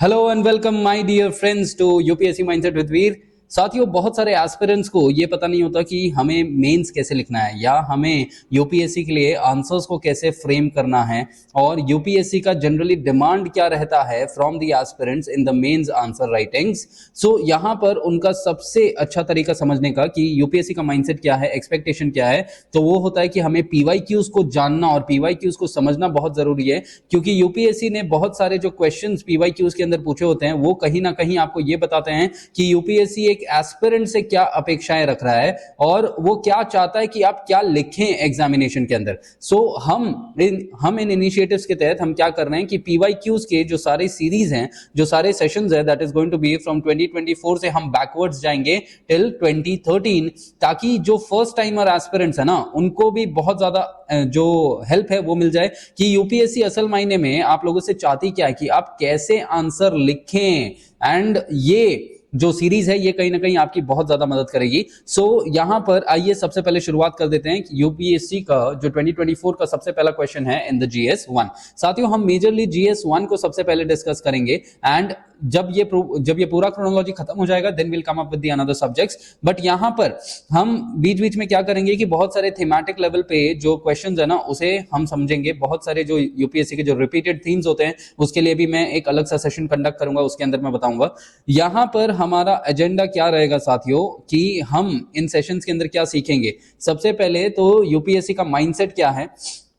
Hello and welcome my dear friends to UPSC mindset with Veer. साथियों, बहुत सारे aspirants को ये पता नहीं होता कि हमें मेंस कैसे लिखना है या हमें यूपीएससी के लिए आंसर्स को कैसे फ्रेम करना है और यूपीएससी का जनरली डिमांड क्या रहता है from the aspirants in the mains answer writings. So यहाँ पर उनका सबसे अच्छा तरीका समझने का कि यूपीएससी का माइंडसेट क्या है, एक्सपेक्टेशन क्या है, तो वो होता है कि हमें पीवाईक्यूज को जानना और पीवाईक्यूज को समझना बहुत जरूरी है, क्योंकि यूपीएससी ने बहुत सारे जो क्वेश्चंस पीवाईक्यूज के अंदर पूछे होते हैं वो कहीं ना कहीं आपको ये बताते हैं कि यूपीएससी एक एस्पिरेंट से क्या अपेक्षाएं रख रहा है और वो क्या चाहता है कि आप क्या लिखें एग्जामिनेशन के अंदर। सो हम इन इनिशिएटिव्स के तहत हम क्या कर रहे हैं कि पीवाईक्यूज के जो सारे सीरीज हैं, जो सारे सेशंस है, that is going to be from 2024 से हम बैकवर्ड्स जाएंगे टिल 2013, ताकि जो फर्स्ट टाइमर एस्पिरेंट्स है ना उनको भी बहुत ज्यादा जो हेल्प है वो मिल जाए कि यूपीएससी असल मायने में आप लोगों से चाहती क्या है कि आप कैसे आंसर लिखें। एंड ये जो सीरीज है ये कहीं ना कहीं आपकी बहुत ज्यादा मदद करेगी। सो यहां पर आइए सबसे पहले शुरुआत कर देते हैं कि यूपीएससी का जो 2024 का सबसे पहला क्वेश्चन है इन द जीएस 1। साथियों, हम मेजरली जीएस 1 को सबसे पहले डिस्कस करेंगे एंड जब ये पूरा क्रोनोलॉजी खत्म हो जाएगा then will come up with the another subjects. But यहां पर हम बीच बीच में क्या करेंगे कि बहुत सारे थीमेटिक लेवल पे जो क्वेश्चंस है ना उसे हम समझेंगे। बहुत सारे जो यूपीएससी के जो रिपीटेड थीम्स होते हैं उसके लिए भी मैं एक अलग सा सेशन कंडक्ट करूंगा, उसके अंदर मैं बताऊंगा। यहां पर हमारा एजेंडा क्या रहेगा साथियों कि हम इन सेशंस के अंदर क्या सीखेंगे। सबसे पहले तो यूपीएससी का माइंडसेट क्या है,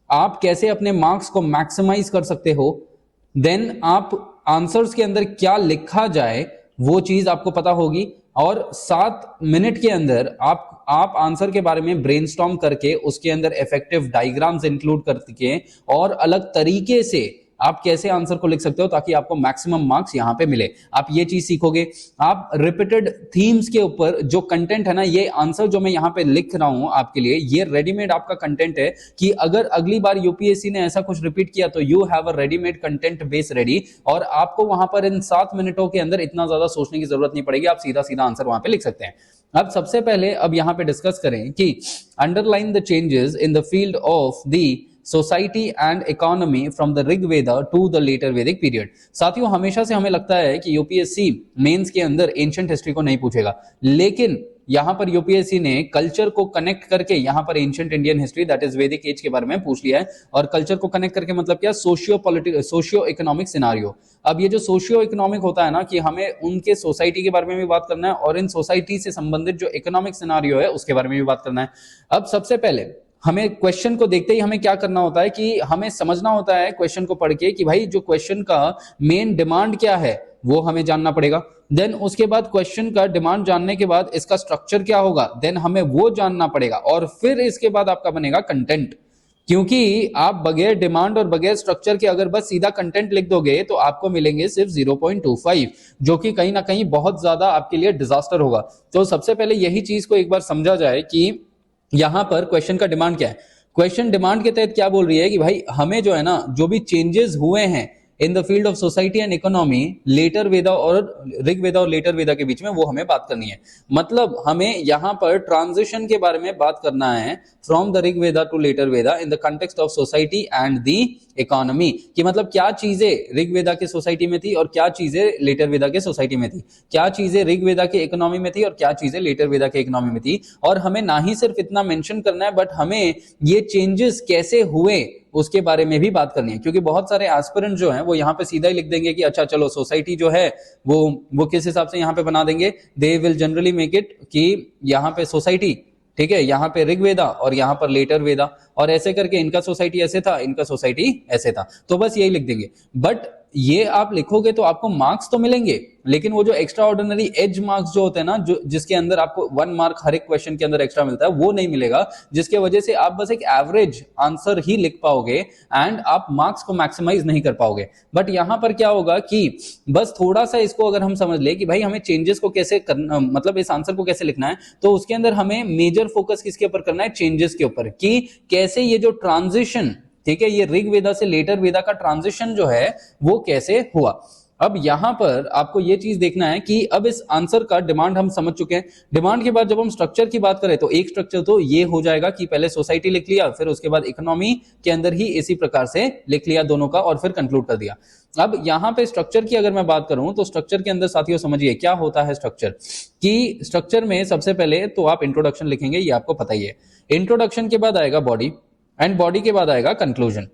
आप कैसे अपने मार्क्स को मैक्सिमाइज कर सकते हो, देन आप आंसर्स के अंदर क्या लिखा जाए वो चीज आपको पता होगी, और 7 मिनट के अंदर आप आंसर के बारे में ब्रेनस्टॉर्म करके उसके अंदर इफेक्टिव डायग्राम्स इंक्लूड करके और अलग तरीके से आप कैसे आंसर को लिख सकते हो ताकि आपको मैक्सिमम मार्क्स यहां पे मिले। आप ये चीज सीखोगे। आप रिपीटेड थीम्स के ऊपर जो कंटेंट है ना, ये आंसर जो मैं यहां पे लिख रहा हूं आपके लिए ये रेडीमेड आपका कंटेंट है कि अगर अगली बार यूपीएससी ने ऐसा कुछ रिपीट किया तो you have a readymade content base ready, और आपको वहां पर इन 7 मिनटों के अंदर इतना ज्यादा सोचने की जरूरत नहीं पड़ेगी, आप सीधा सीधा आंसर वहां पे लिख सकते हैं। अब सबसे पहले अब यहां पे डिस्कस करें कि underline the changes in the field of the society and economy from the Rig Veda to the later Vedic period. साथियों, हमेशा से हमें लगता है कि यूपीएससी मेंस के अंदर एंशिएंट हिस्ट्री को नहीं पूछेगा, लेकिन यहां पर यूपीएससी ने कल्चर को कनेक्ट करके यहां पर ancient Indian history that is वैदिक एज के बारे में पूछ लिया है। और कल्चर को कनेक्ट करके मतलब क्या, सोशियो इकोनॉमिक सिनारियो। अब ये जो सोशियो इकोनॉमिक होता है ना कि हमें उनके सोसाइटी के बारे में भी बात करना है और इन सोसाइटी से संबंधित जो इकोनॉमिक सिनारियो है उसके बारे में भी बात करना है। अब सबसे पहले हमें क्वेश्चन को देखते ही हमें क्या करना होता है कि हमें समझना होता है क्वेश्चन को पढ़ के कि भाई जो क्वेश्चन का मेन डिमांड क्या है वो हमें जानना पड़ेगा। देन उसके बाद क्वेश्चन का डिमांड जानने के बाद इसका स्ट्रक्चर क्या होगा, देन हमें वो जानना पड़ेगा, और फिर इसके बाद आपका बनेगा कंटेंट। क्योंकि आप बगैर डिमांड और बगैर स्ट्रक्चर के अगर बस सीधा कंटेंट लिख दोगे तो आपको मिलेंगे सिर्फ 0.25, जो कि कहीं ना कहीं बहुत ज्यादा आपके लिए डिजास्टर होगा। तो सबसे पहले यही चीज को एक बार समझा जाए कि यहां पर क्वेश्चन का डिमांड क्या है। क्वेश्चन डिमांड के तहत क्या बोल रही है कि भाई हमें जो है ना जो भी चेंजेस हुए हैं in the field of society and economy later Veda और ऋग वेदा और लेटर वेदा के बीच में, वो हमें बात करनी है। मतलब हमें यहां पर ट्रांजिशन के बारे में बात करना है from the Rig Veda to later Veda in the context of society and the economy, कि मतलब क्या चीजें ऋग वेदा के सोसाइटी में थी और क्या चीजें लेटर वेदा के सोसाइटी में थी, क्या चीजें ऋग वेदा के इकोनॉमी में थी और क्या चीजें लेटर वेदा के इकोनॉमी में थी। और हमें ना ही सिर्फ इतना मेंशन करना है बट हमें ये चेंजेस कैसे हुए उसके बारे में भी बात करनी है, क्योंकि बहुत सारे एस्पिरेंट जो हैं वो यहाँ पे सीधा ही लिख देंगे कि अच्छा चलो सोसाइटी जो है वो किस हिसाब से यहाँ पे बना देंगे। They will generally make it कि यहाँ पे सोसाइटी, ठीक है, यहाँ पे ऋग वेदा और यहाँ पर लेटर वेदा, और ऐसे करके इनका सोसाइटी ऐसे था, इनका सोसाइटी ऐसे था, तो बस यही लिख देंगे। बट ये आप लिखोगे तो आपको मार्क्स तो मिलेंगे, लेकिन वो जो एक्स्ट्रा ऑर्डिनरी एज मार्क्स जो होते हैं ना, जो जिसके अंदर आपको 1 मार्क हर एक क्वेश्चन के अंदर एक्स्ट्रा मिलता है, वो नहीं मिलेगा, जिसके वजह से आप बस एक एवरेज आंसर ही लिख पाओगे एंड आप मार्क्स को मैक्सिमाइज नहीं कर पाओगे। बट यहां पर क्या होगा कि बस थोड़ा सा इसको अगर हम समझ ले कि भाई हमें चेंजेस को कैसे करना, मतलब इस आंसर को कैसे लिखना है, तो उसके अंदर हमें मेजर फोकस किसके ऊपर करना है, चेंजेस के ऊपर, कि कैसे ये जो ट्रांजिशन, ठीक है, ये ऋग वेदा से लेटर वेदा का ट्रांजिशन जो है वो कैसे हुआ। अब यहां पर आपको ये चीज देखना है कि अब इस आंसर का डिमांड हम समझ चुके हैं। डिमांड के बाद जब हम स्ट्रक्चर की बात करें तो एक स्ट्रक्चर तो ये हो जाएगा कि पहले सोसाइटी लिख लिया, फिर उसके बाद इकोनॉमी के अंदर ही इसी प्रकार से लिख लिया दोनों का, और फिर कंक्लूड कर दिया। अब यहां पे स्ट्रक्चर की अगर मैं बात करूं तो स्ट्रक्चर के अंदर साथियों समझिए क्या होता है स्ट्रक्चर, कि स्ट्रक्चर में सबसे पहले तो आप इंट्रोडक्शन लिखेंगे, ये आपको पता ही है। इंट्रोडक्शन के बाद आएगा बॉडी, एंड बॉडी के बाद आएगा कंक्लूजन।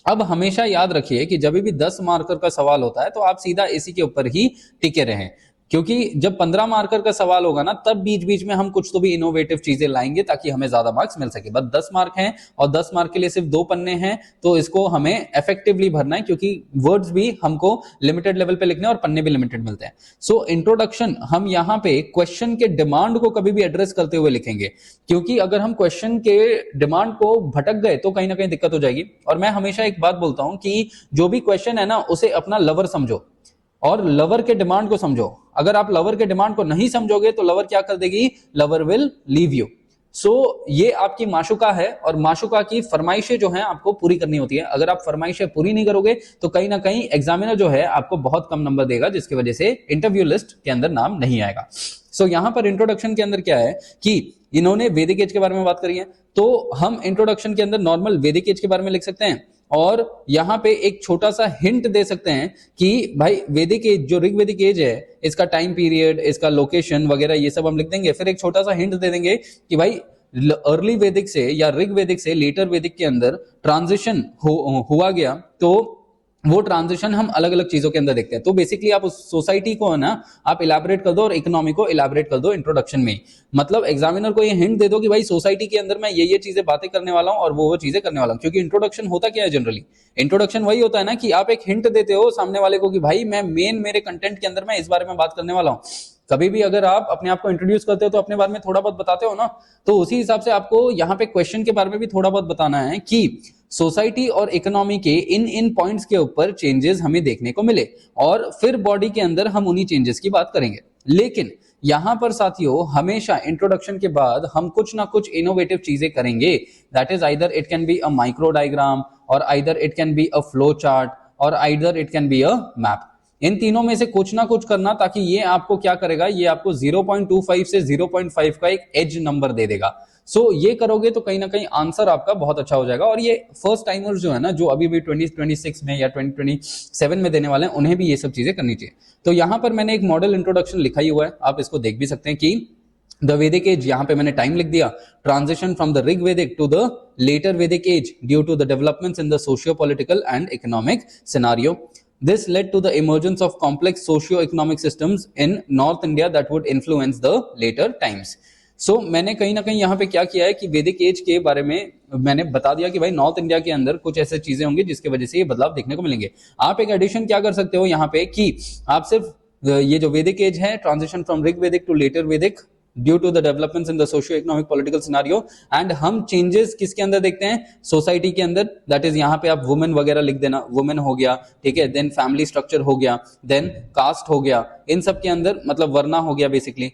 अब हमेशा याद रखिए कि जब भी 10 मार्कर का सवाल होता है तो आप सीधा इसी के ऊपर ही टिके रहें, क्योंकि जब 15 मार्कर का सवाल होगा ना तब बीच बीच में हम कुछ तो भी इनोवेटिव चीजें लाएंगे ताकि हमें ज्यादा मार्क्स मिल सके। बस 10 मार्क हैं और 10 मार्क के लिए सिर्फ 2 पन्ने हैं, तो इसको हमें इफेक्टिवली भरना है, क्योंकि वर्ड्स भी हमको लिमिटेड लेवल पे लिखने हैं और पन्ने भी लिमिटेड मिलते हैं। सो इंट्रोडक्शन हम यहाँ पे क्वेश्चन के डिमांड को कभी भी एड्रेस करते हुए लिखेंगे, क्योंकि अगर हम क्वेश्चन के डिमांड को भटक गए तो कहीं ना कहीं दिक्कत हो जाएगी। और मैं हमेशा एक बात बोलता हूं कि जो भी क्वेश्चन है ना उसे अपना लवर समझो और लवर के डिमांड को समझो। अगर आप लवर के डिमांड को नहीं समझोगे तो लवर क्या कर देगी, लवर विल लीव यू। सो ये आपकी माशुका है और माशुका की फरमाइशें जो हैं आपको पूरी करनी होती है। अगर आप फरमाइशें पूरी नहीं करोगे तो कहीं ना कहीं एग्जामिनर जो है आपको बहुत कम नंबर देगा, जिसकी वजह से इंटरव्यू लिस्ट के अंदर नाम नहीं आएगा। सो यहां पर इंट्रोडक्शन के अंदर क्या है कि इन्होंने वैदिक एज के बारे में बात करी है, तो हम इंट्रोडक्शन के अंदर नॉर्मल वैदिक एज के बारे में लिख सकते हैं और यहां पे एक छोटा सा हिंट दे सकते हैं कि भाई वैदिक एज जो ऋग्वेदिक एज है इसका टाइम पीरियड, इसका लोकेशन वगैरह ये सब हम लिख देंगे। फिर एक छोटा सा हिंट दे देंगे कि भाई अर्ली वैदिक से या ऋग्वेदिक से लेटर वैदिक के अंदर ट्रांजिशन हुआ गया, तो वो ट्रांजिशन हम अलग अलग चीजों के अंदर देखते हैं। तो बेसिकली आप उस सोसाइटी को है ना आप इलैबोरेट कर दो और इकोनॉमी को इलैबोरेट कर दो इंट्रोडक्शन में। मतलब एग्जामिनर को ये हिंट दे दो कि भाई सोसाइटी के अंदर मैं ये चीजें बातें करने वाला हूं और वो चीजें करने वाला हूं। क्योंकि इंट्रोडक्शन होता क्या है जनरली, इंट्रोडक्शन वही होता है ना कि आप एक हिंट देते हो सामने वाले को कि भाई मैं मेरे कंटेंट के अंदर मैं इस बारे में बात करने वाला हूं। कभी भी अगर आप अपने आप को इंट्रोड्यूस करते हो तो अपने बारे में थोड़ा बहुत बताते हो ना, तो उसी हिसाब से आपको यहाँ पे क्वेश्चन के बारे में भी थोड़ा बहुत बताना है कि सोसाइटी और इकोनॉमी के इन पॉइंट्स के ऊपर चेंजेस हमें देखने को मिले, और फिर बॉडी के अंदर हम उन्हीं चेंजेस की बात करेंगे। लेकिन यहां पर साथियों हमेशा इंट्रोडक्शन के बाद हम कुछ ना कुछ इनोवेटिव चीजें करेंगे। That is either it can be a micro diagram और either it can be a flow chart और either it can be a map. इन तीनों में से कुछ ना कुछ करना, ताकि ये आपको क्या करेगा, ये आपको 0.25 से 0.5 का एक एज नंबर दे देगा। सो ये करोगे तो कहीं ना कहीं आंसर आपका बहुत अच्छा हो जाएगा। और ये फर्स्ट टाइमर्स जो है ना, जो अभी भी 2026 में या 2027 में देने वाले हैं, उन्हें भी ये सब चीजें करनी चाहिए। तो यहां पर मैंने एक मॉडल इंट्रोडक्शन लिखा ही हुआ है, आप इसको देख भी सकते हैं कि द वैदिक एज, यहां पे मैंने टाइम लिख दिया, transition from the Rig Vedic to the later Vedic age due to the developments in the socio political and economic scenario. This led to the emergence of complex socio-economic systems in North India that would influence the later times. So मैंने कहीं ना कहीं यहाँ पे क्या किया है कि वैदिक एज के बारे में मैंने बता दिया कि भाई नॉर्थ इंडिया के अंदर कुछ ऐसे चीजें होंगी जिसकी वजह से ये बदलाव देखने को मिलेंगे। आप एक एडिशन क्या कर सकते हो यहाँ पे कि आप सिर्फ ये जो वैदिक एज है, transition from Rig Vedic to later Vedic due to the developments in the socio economic political scenario, and हम चेंजेस किसके अंदर देखते हैं, सोसाइटी के अंदर। दैट इज यहाँ पे आप वुमेन वगैरह लिख देना, वुमेन हो गया, ठीक है, देन फैमिली स्ट्रक्चर हो गया, देन कास्ट हो गया, इन सब के अंदर मतलब वरना हो गया बेसिकली,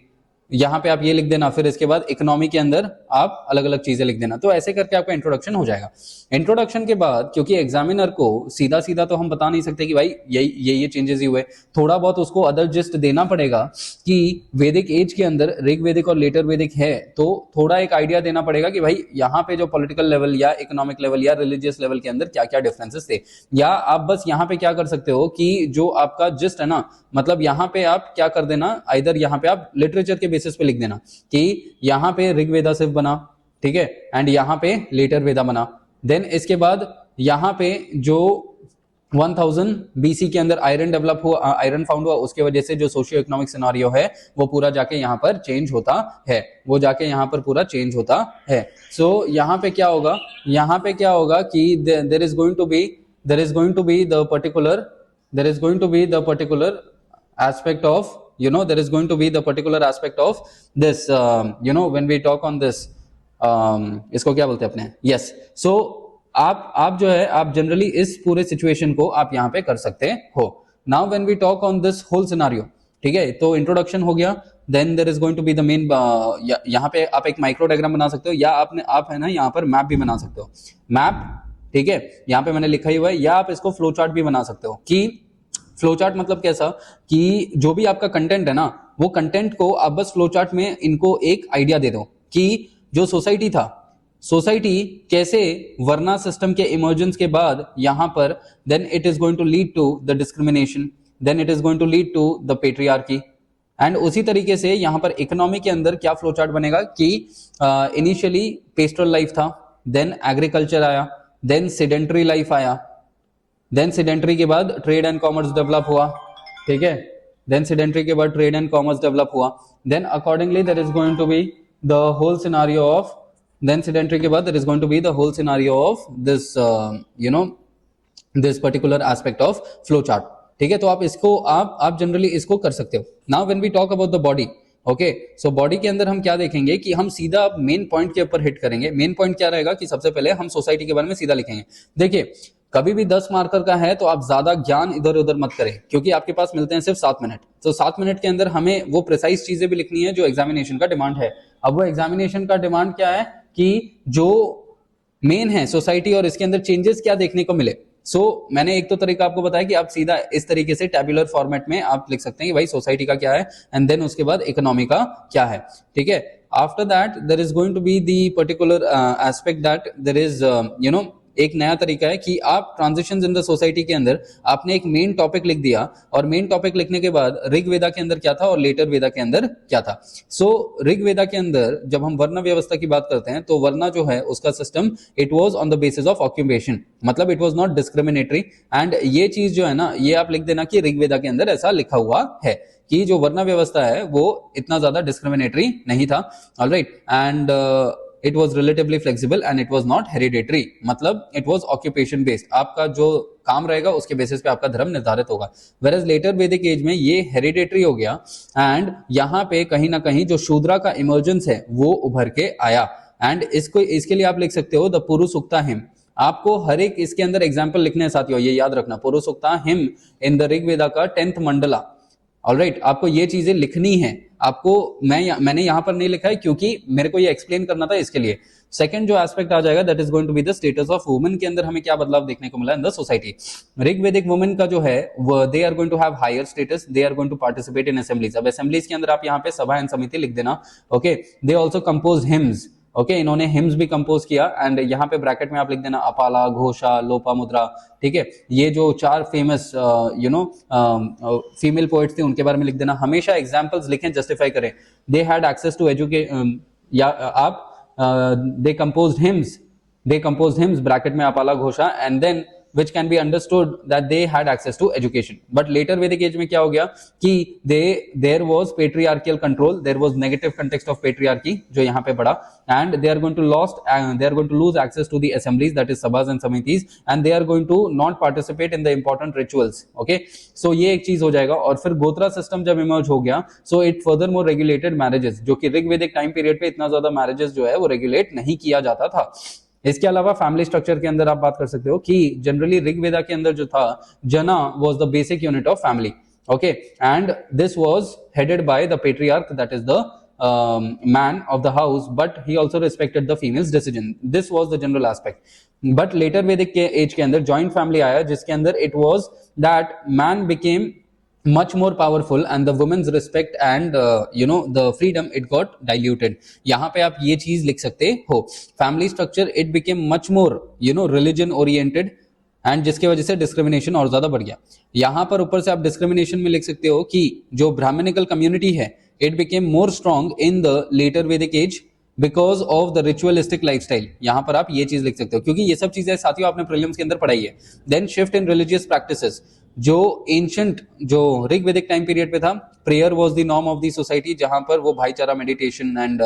यहाँ पे आप ये लिख देना। फिर इसके बाद इकोनॉमी के अंदर आप अलग अलग चीजें लिख देना। तो ऐसे करके आपका इंट्रोडक्शन हो जाएगा। इंट्रोडक्शन के बाद क्योंकि एग्जामिनर को सीधा सीधा तो हम बता नहीं सकते कि भाई ये चेंजेस ही हुए, थोड़ा बहुत उसको अदर जिस्ट देना पड़ेगा कि वैदिक एज के अंदर ऋग वैदिक और लेटर वैदिक है, तो थोड़ा एक आइडिया देना पड़ेगा कि भाई यहाँ पे जो पॉलिटिकल लेवल या इकोनॉमिक लेवल या रिलीजियस लेवल के अंदर क्या क्या डिफरेंसेस थे। या आप बस यहाँ पे क्या कर सकते हो कि जो आपका जिस्ट है ना, मतलब यहाँ पे आप क्या कर देना, आइदर यहाँ पे आप लिटरेचर के बेसिस पे लिख देना कि यहाँ पे ऋग्वेदा सिर्फ बना, ठीक है, एंड यहाँ पे लेटर वेदा बना। देन इसके बाद यहाँ पे जो 1000 BC के अंदर आयरन डेवलप हुआ, आयरन फाउंड हुआ, उसके वजह से जो सोशियो इकोनॉमिक सिनारियो है वो पूरा जाके यहाँ पर चेंज होता है, वो जाके यहाँ पर पूरा चेंज होता है। सो यहाँ पे क्या होगा, यहाँ पे क्या होगा कि there is going to be the particular aspect of, there is going to be the particular aspect of this, when we talk on this, इसको क्या बोलते हैं अपने, yes. So आप जो है आप जनरली इस पूरे सिचुएशन को आप यहाँ पे कर सकते हो। Now when we talk on this whole scenario, ठीक है, तो इंट्रोडक्शन हो गया, then there is going to be the main, यहाँ पे आप एक माइक्रो डायग्राम बना सकते हो, या आप है ना यहाँ पर मैप भी बना सकते हो, मैप, ठीक है, यहाँ पे मैंने लिखा ही हुआ है, या आप इसको फ्लो चार्ट भी बना सकते हो कि फ्लो चार्ट मतलब कैसा कि जो भी आपका कंटेंट है ना, वो कंटेंट को आप बस फ्लो चार्ट में इनको एक आइडिया दे दो कि जो सोसाइटी था, सोसाइटी कैसे वर्ना सिस्टम के इमर्जेंस के बाद यहां पर then it is going to lead to the discrimination, then it is going to lead to the patriarchy. And उसी तरीके से यहां पर इकोनॉमी के अंदर क्या फ्लो चार्ट बनेगा कि इनिशियली पेस्टोरल लाइफ था, देन एग्रीकल्चर आया, देन सेडेंटरी लाइफ आया, देन सेडेंटरी के बाद ट्रेड एंड कॉमर्स डेवलप हुआ, ठीक है, देन सेडेंटरी के बाद ट्रेड एंड कॉमर्स डेवलप हुआ, then accordingly there is going to be the whole scenario of, then sedentary के बाद there is going to be the whole scenario of this this particular aspect of flow chart, ठीक है। तो आप इसको आप generally इसको कर सकते हो। Now when we talk about the body, okay, so body के अंदर हम क्या देखेंगे कि हम सीधा मेन पॉइंट के ऊपर हिट करेंगे। मेन पॉइंट क्या रहेगा कि सबसे पहले हम सोसाइटी के बारे में सीधा लिखेंगे। देखिए, कभी भी 10 मार्कर का है तो आप ज्यादा ज्ञान इधर उधर मत करें, क्योंकि आपके पास मिलते हैं सिर्फ 7 मिनट। तो 7 मिनट के अंदर हमें वो प्रिसाइज चीजें भी लिखनी है जो एग्जामिनेशन का डिमांड है। अब वो एग्जामिनेशन का डिमांड क्या है कि जो मेन है सोसाइटी और इसके अंदर चेंजेस क्या देखने को मिले। मैंने एक तो तरीका आपको बताया कि आप सीधा इस तरीके से टैबुलर फॉर्मेट में आप लिख सकते हैं कि भाई सोसाइटी का क्या है एंड देन उसके बाद इकोनॉमी का क्या है, ठीक है। After that there is going to be the particular aspect that there is एक नया तरीका है कि आप ट्रांजिशंस इन द सोसाइटी के अंदर आपने एक मेन टॉपिक लिख दिया और मेन टॉपिक लिखने के बाद ऋग वेदा के अंदर क्या था और लेटर वेदा के अंदर क्या था। ऋग वेदा के अंदर जब हम वर्ण व्यवस्था की बात करते हैं तो वर्ण जो है उसका system it was on the basis of occupation, मतलब it was not discriminatory. And ये चीज जो है ना, ये आप लिख देना कि ऋग वेदा के अंदर ऐसा लिखा हुआ है कि जो वर्ण व्यवस्था है वो इतना ज्यादा डिस्क्रिमिनेटरी नहीं था, alright. And it was relatively flexible and it was not hereditary, मतलब it was occupation based, आपका जो काम रहेगा उसके बेसिस पे आपका धर्म निर्धारित होगा। whereas later वैदिक एज में ये hereditary हो गया एंड यहाँ पे कहीं ना कहीं जो शूद्रा का इमर्जेंस है वो उभर के आया। एंड इसके लिए आप लिख सकते हो द पुरुषुक्ता हिम। आपको हर एक इसके अंदर एग्जाम्पल लिखने हैं साथियों, ये याद रखना, पुरुषुक्ता हिम इन द ऋग्वेदा का 10th मंडला, ऑलराइट। आपको ये चीजें लिखनी है। आपको मैंने यहां पर नहीं लिखा है क्योंकि मेरे को ये एक्सप्लेन करना था इसके लिए। सेकंड जो एस्पेक्ट आ जाएगा that is going to be the status of women के अंदर हमें क्या बदलाव देखने को मिला in the society. Rigvedic women का जो है they are going to have higher status, they are going to participate in assemblies. अब असेंबलीज के अंदर आप यहाँ पे सभा एंड समिति लिख देना, okay. They also compose hymns, okay, इन्होंने हिम्स भी कंपोज किया। एंड यहाँ पे ब्रैकेट में आप लिख देना अपाला, घोषा, लोपामुद्रा, ठीक है। ये जो 4 फेमस फीमेल पोएट्स थे उनके बारे में लिख देना। हमेशा एग्जांपल्स लिखें, जस्टिफाई करें। They had access to education, या आप दे कंपोज्ड हिम्स ब्रैकेट में Apala, Ghosha, and then which can be understood that they had access to education. But later Vedic age में क्या हो गया कि there was patriarchal control, there was negative context of patriarchy जो यहाँ पे बढ़ा, and they are going to lose access to the assemblies, that is sabhas and samitis, and they are going to not participate in the important rituals, okay. So ये एक चीज हो जाएगा। और फिर गोत्रा सिस्टम जब इमर्ज हो गया, so it furthermore regulated marriages, जो कि ऋग्वेदिक टाइम पीरियड पे इतना ज्यादा मैरिजेस जो है वो रेगुलेट नहीं किया जाता था। इसके अलावा फैमिली स्ट्रक्चर के अंदर आप बात कर सकते हो कि जनरली ऋग्वेदा के अंदर जो था, जना was the basic unit of family, okay, and this was headed by the patriarch, that is the man of the house, but he also respected the female's decision. This was the general aspect. But later Vedic के as के अंदर joint family आया, जिसके अंदर it was that man became much more powerful and the women's respect and the freedom it got diluted. यहाँ पे आप ये चीज लिख सकते हो, family structure it became much more religion oriented and जिसके वजह से डिस्क्रिमिनेशन और ज्यादा बढ़ गया। यहाँ पर ऊपर से आप डिस्क्रिमिनेशन में लिख सकते हो कि जो ब्राह्मणिकल कम्युनिटी है it became more strong in the later Vedic age because of the ritualistic lifestyle। यहाँ पर आप ये चीज लिख सकते हो क्योंकि ये सब चीजें साथियों आपने प्रीलिम्स के अंदर पढ़ाई है। Then shift in religious practices, जो एंशंट जो ऋग्वेदिक टाइम पीरियड पे था, prayer was the norm of the society, जहां पर वो भाईचारा, मेडिटेशन एंड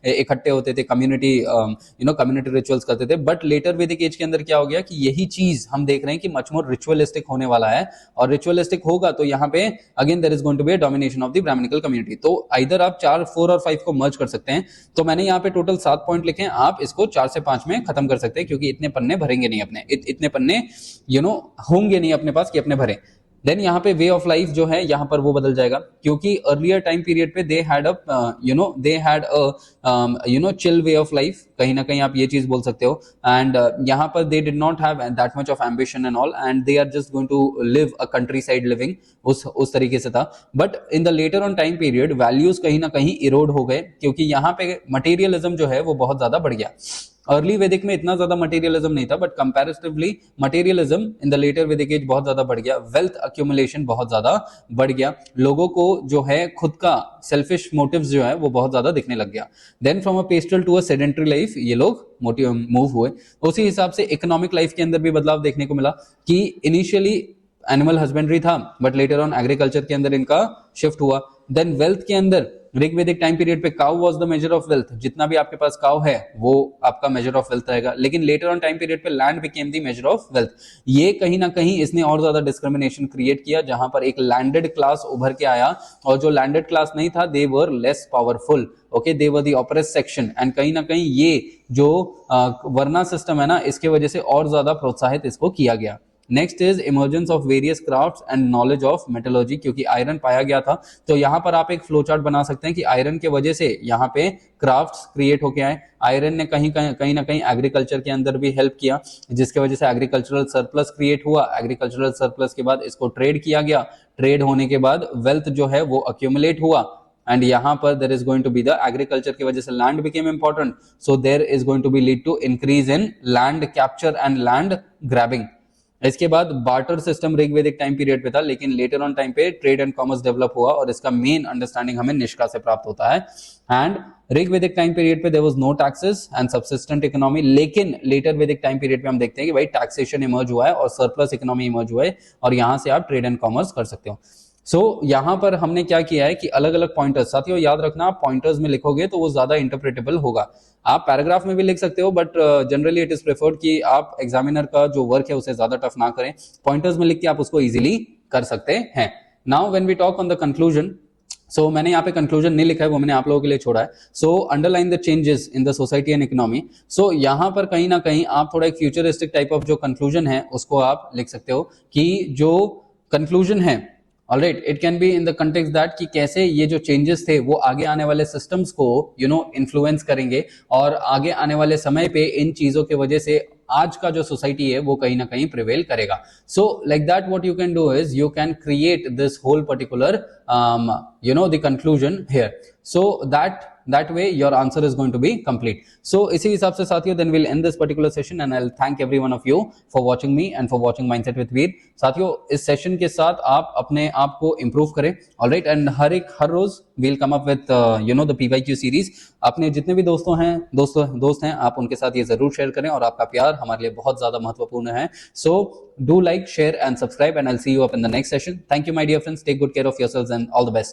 इकट्ठे होते थे, कम्युनिटी रिचुअल्स करते थे। बट लेटर वैदिक एज के अंदर क्या हो गया कि यही चीज हम देख रहे हैं कि मच मोर रिचुअलिस्टिक होने वाला है, और रिचुअलिस्टिक होगा तो यहाँ पे again there is going to be a domination of the Brahmanical community. तो आइदर आप 4, 4 और 5 को मर्ज कर सकते हैं। तो मैंने यहाँ पे टोटल 7 पॉइंट लिखे हैं, आप इसको 4 से 5 में खत्म कर सकते हैं क्योंकि इतने पन्ने भरेंगे नहीं अपने, इतने पन्ने होंगे नहीं अपने पास कि अपने भरे। देन यहाँ पे वे ऑफ लाइफ जो है यहाँ पर वो बदल जाएगा, क्योंकि अर्लियर टाइम पीरियड पे they had chill way of life, कहीं ना कहीं आप ये चीज बोल सकते हो। एंड यहाँ पर they did not have that much of ambition and all, and they are just going to live a country side living, उस तरीके से था। But in the later on time period values कहीं ना कहीं इरोड हो गए, क्योंकि यहाँ पे मटेरियलिज्म जो है वो बहुत ज्यादा बढ़ गया। अर्ली वैदिक में इतना ज्यादा मटेरियलिज्म नहीं था, but comparatively materialism in the later Vedic age बहुत ज्यादा बढ़ गया। वेल्थ अक्यूमुलेशन बहुत ज्यादा बढ़ गया, लोगों को जो है खुद का सेल्फिश मोटिव्स जो है वो बहुत ज्यादा दिखने लग गया। Then from a pastoral to a sedentary life ये लोग मूव हुए। उसी हिसाब से इकोनॉमिक लाइफ के अंदर भी बदलाव देखने को मिला, कि इनिशियली एनिमल हस्बेंड्री था, बट लेटर ऑन एग्रीकल्चर के अंदर इनका शिफ्ट हुआ। देन वेल्थ के अंदर ऋग्वेदिक टाइम पीरियड पे cow was the measure of wealth, जितना भी आपके पास काउ है वो आपका मेजर ऑफ वेल्थ रहेगा। लेकिन लेटर ऑन टाइम पीरियड पे land became the measure of wealth. ये कहीं ना कहीं इसने और ज्यादा डिस्क्रिमिनेशन क्रिएट किया, जहां पर एक लैंडेड क्लास उभर के आया, और जो लैंडेड क्लास नहीं था they were less powerful, okay, they were the oppressed section. And कहीं ना कहीं ये जो वर्ना सिस्टम है ना, इसके वजह से और ज्यादा प्रोत्साहित इसको किया गया। Next is emergence of various crafts and knowledge of metallurgy, क्योंकि आयरन पाया गया था। तो यहाँ पर आप एक फ्लो चार्ट बना सकते हैं कि आयरन के वजह से यहाँ पे क्राफ्ट्स क्रिएट होके आए। आयरन ने कहीं ना कहीं एग्रीकल्चर के अंदर भी हेल्प किया, जिसके वजह से एग्रीकल्चरल सरप्लस क्रिएट हुआ। एग्रीकल्चरल सरप्लस के बाद इसको ट्रेड किया गया, ट्रेड होने के बाद वेल्थ जो है वो अक्यूमुलेट हुआ। एंड यहाँ पर there is going to be the agriculture की वजह से land became important, so there is going to be lead to increase in land capture and land grabbing. इसके बाद barter system Rigvedic time period पे था, लेकिन लेटर ऑन टाइम पे trade and commerce develop हुआ, और इसका मेन अंडरस्टैंडिंग हमें निष्का से प्राप्त होता है। एंड ऋग्वेदिक टाइम पीरियड पे there was no taxes and subsistent economy, लेकिन लेटर वैदिक टाइम पीरियड पे हम देखते हैं कि भाई टैक्सेशन इमर्ज हुआ है और सरप्लस इकोनॉमी इमर्ज हुआ है, और यहां से आप ट्रेड एंड कॉमर्स कर सकते हो। यहां पर हमने क्या किया है कि अलग अलग पॉइंटर्स, साथियों याद रखना, आप पॉइंटर्स में लिखोगे तो वो ज्यादा इंटरप्रेटेबल होगा। आप पैराग्राफ में भी लिख सकते हो, but generally it is preferred कि आप एग्जामिनर का जो वर्क है उसे ज्यादा टफ ना करें, पॉइंटर्स में लिख के आप उसको इजीली कर सकते हैं। Now when we talk on the conclusion, मैंने यहाँ पे कंक्लूजन नहीं लिखा है, वो मैंने आप लोगों के लिए छोड़ा है। Underline the changes in the society and economy. यहाँ पर कहीं ना कहीं आप थोड़ा एक फ्यूचरिस्टिक टाइप ऑफ जो कंक्लूजन है उसको आप लिख सकते हो, कि जो कंक्लूजन है, alright, it can be in the context that कि कैसे ये जो चेंजेस थे वो आगे आने वाले सिस्टम्स को इन्फ्लुएंस करेंगे, और आगे आने वाले समय पे इन चीजों के वजह से आज का जो सोसाइटी है वो कहीं ना कहीं प्रिवेल करेगा। Like that what you can do is you can create this whole particular the conclusion here, so that way your answer is going to be complete. इसी हिसाब से साथियों then we'll end this particular session, and I'll thank every one of you for watching me and for watching Mindset with Veer. साथियों इस session के साथ आप अपने आप को improve करें, alright, and her rose we'll come up with the PYQ series। अपने जितने भी दोस्त हैं आप उनके साथ ये जरूर शेयर करें, और आपका प्यार हमारे लिए बहुत ज्यादा महत्वपूर्ण है। Do like, share and subscribe, and I'll see you up in the next session. Thank you my dear friends, take good care of yourselves and all the best.